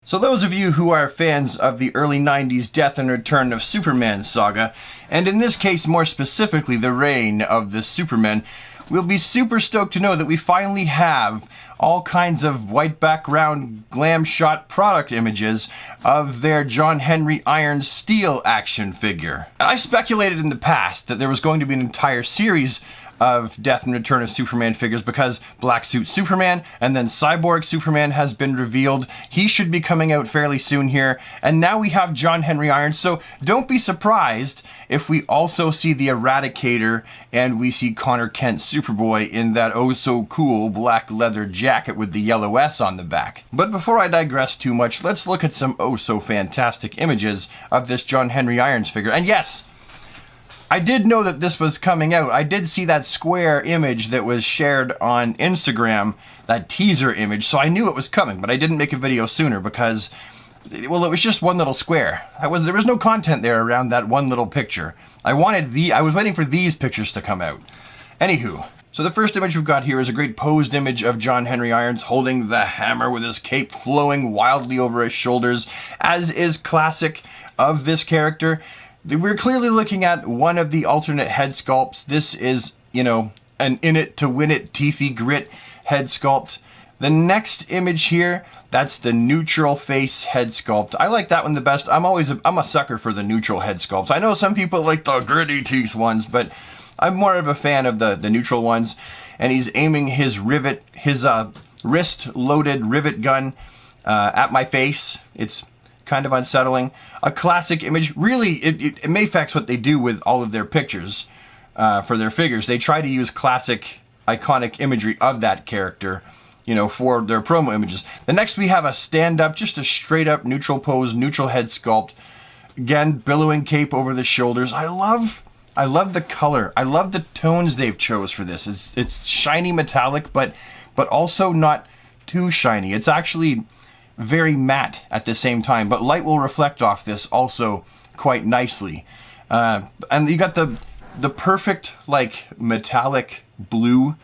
So those of you who are fans of the early 90s Death and Return of Superman saga, and in this case more specifically the reign of the Supermen, will be super stoked to know that we finally have all kinds of white background glam shot product images of their John Henry Irons steel action figure. I speculated in the past that there was going to be an entire series of Death and Return of Superman figures because Black Suit Superman and then Cyborg Superman has been revealed. He should be coming out fairly soon here. And now we have John Henry Irons, so don't be surprised if we also see the Eradicator and we see Connor Kent Superboy in that oh so cool black leather jacket with the yellow S on the back. But before I digress too much, let's look at some oh so fantastic images of this John Henry Irons figure. And yes, I did know that this was coming out. I did see that square image that was shared on Instagram, that teaser image, so I knew it was coming, but I didn't make a video sooner because, well, it was just one little square. There was no content there around that one little picture. I was waiting for these pictures to come out. Anywho, so the first image we've got here is a great posed image of John Henry Irons holding the hammer with his cape flowing wildly over his shoulders, as is classic of this character. We're clearly looking at one of the alternate head sculpts. This is, you know, an in it to win it, teethy grit head sculpt. The next image here, that's the neutral face head sculpt. I like that one the best. I'm a sucker for the neutral head sculpts. I know some people like the gritty teeth ones, but I'm more of a fan of the neutral ones. And he's aiming his wrist loaded rivet gun at my face. It's kind of unsettling. A classic image. Really, it Mafex what they do with all of their pictures for their figures. They try to use classic, iconic imagery of that character, you know, for their promo images. The next we have a stand-up, just a straight-up neutral pose, neutral head sculpt. Again, billowing cape over the shoulders. I love the color. I love the tones they've chose for this. It's shiny metallic, but also not too shiny. It's actually very matte at the same time, but light will reflect off this also quite nicely. And you got the perfect like metallic blue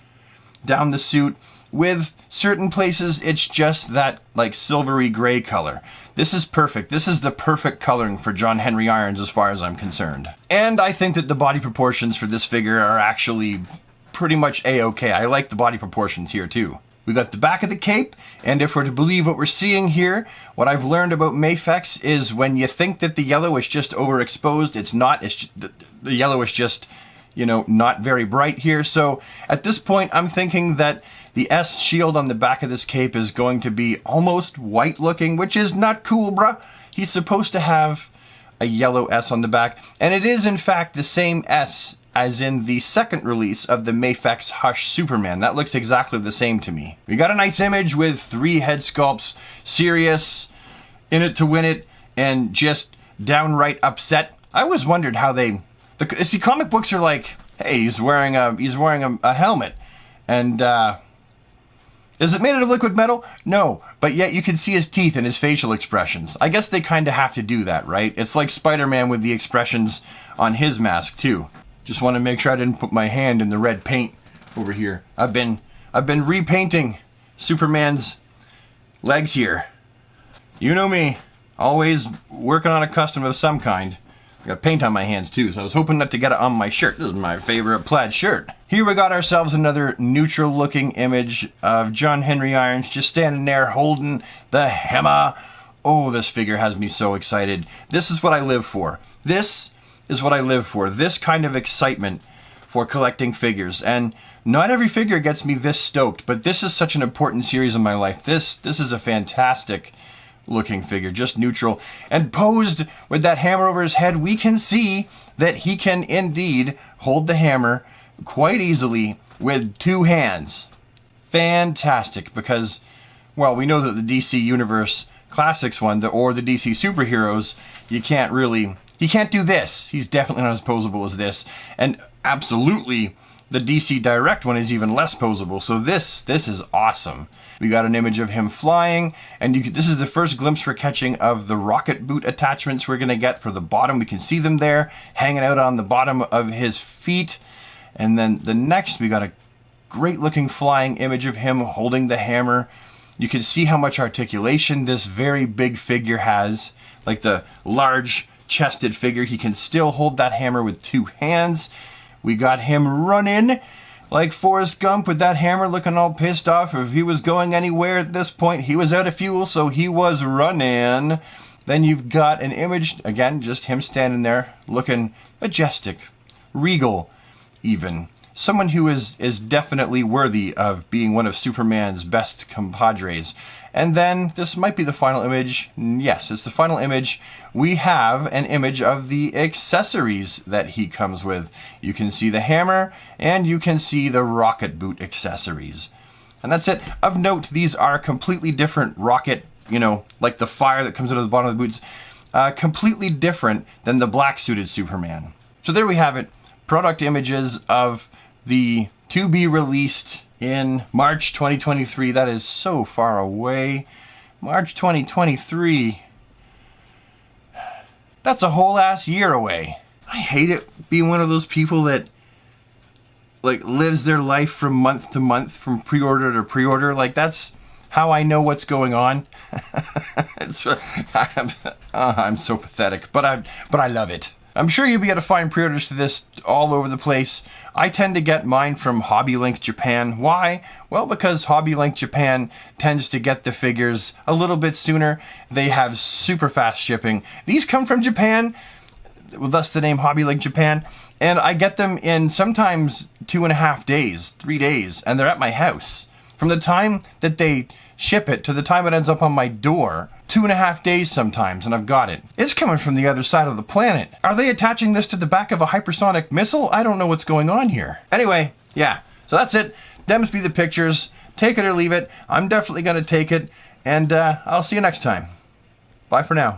down the suit. With certain places it's just that like silvery gray color. This is perfect. This is the perfect coloring for John Henry Irons as far as I'm concerned. And I think that the body proportions for this figure are actually pretty much a-okay. I like the body proportions here too. We got the back of the cape, and if we're to believe what we're seeing here, what I've learned about Mafex is when you think that the yellow is just overexposed, it's not. It's just, the yellow is just, you know, not very bright here. So at this point, I'm thinking that the S shield on the back of this cape is going to be almost white looking, which is not cool, bruh. He's supposed to have a yellow S on the back, and it is in fact the same S as in the second release of the Mafex Hush Superman. That looks exactly the same to me. We got a nice image with 3 head sculpts, serious, in it to win it, and just downright upset. I always wondered how see, comic books are like, hey, he's wearing a helmet, and is it made out of liquid metal? No, but yet you can see his teeth and his facial expressions. I guess they kind of have to do that, right? It's like Spider-Man with the expressions on his mask too. Just want to make sure I didn't put my hand in the red paint over here. I've been repainting Superman's legs here. You know me, always working on a custom of some kind. I got paint on my hands too, so I was hoping not to get it on my shirt. This is my favorite plaid shirt. Here we got ourselves another neutral looking image of John Henry Irons just standing there holding the hammer. Oh, this figure has me so excited. This is what I live for. This is what I live for. This kind of excitement for collecting figures. And not every figure gets me this stoked, but this is such an important series in my life. This is a fantastic looking figure, just neutral. And posed with that hammer over his head, we can see that he can indeed hold the hammer quite easily with 2 hands. Fantastic, because, well, we know that the DC Universe Classics one, or the DC Superheroes, he can't do this. He's definitely not as posable as this. And absolutely, the DC Direct one is even less posable. So this is awesome. We got an image of him flying, and this is the first glimpse we're catching of the rocket boot attachments we're going to get for the bottom. We can see them there, hanging out on the bottom of his feet. And then the next, we got a great looking flying image of him holding the hammer. You can see how much articulation this very big figure has. Like the large chested figure, he can still hold that hammer with 2 hands. We got him running like Forrest Gump with that hammer, looking all pissed off. If he was going anywhere at this point, he was out of fuel, so he was running. Then you've got an image, again, just him standing there, looking majestic, regal even. Someone who is definitely worthy of being one of Superman's best compadres. And then, this might be the final image. Yes, it's the final image. We have an image of the accessories that he comes with. You can see the hammer, and you can see the rocket boot accessories. And that's it. Of note, these are completely different rocket, you know, like the fire that comes out of the bottom of the boots. Completely different than the black-suited Superman. So there we have it. Product images of the to be released in March 2023. That is so far away. March 2023. That's a whole ass year away. I hate it being one of those people that like lives their life from month to month, from pre-order to pre-order. Like, that's how I know what's going on. I'm so pathetic, but I love it. I'm sure you'll be able to find pre-orders to this all over the place. I tend to get mine from Hobbylink Japan. Why? Well, because Hobbylink Japan tends to get the figures a little bit sooner. They have super fast shipping. These come from Japan, thus the name Hobbylink Japan, and I get them in sometimes 2.5 days, 3 days, and they're at my house. From the time that they ship it to the time it ends up on my door, 2.5 days sometimes, and I've got it. It's coming from the other side of the planet. Are they attaching this to the back of a hypersonic missile? I don't know what's going on here. Anyway, yeah, so that's it. Dems be the pictures. Take it or leave it. I'm definitely going to take it, and I'll see you next time. Bye for now.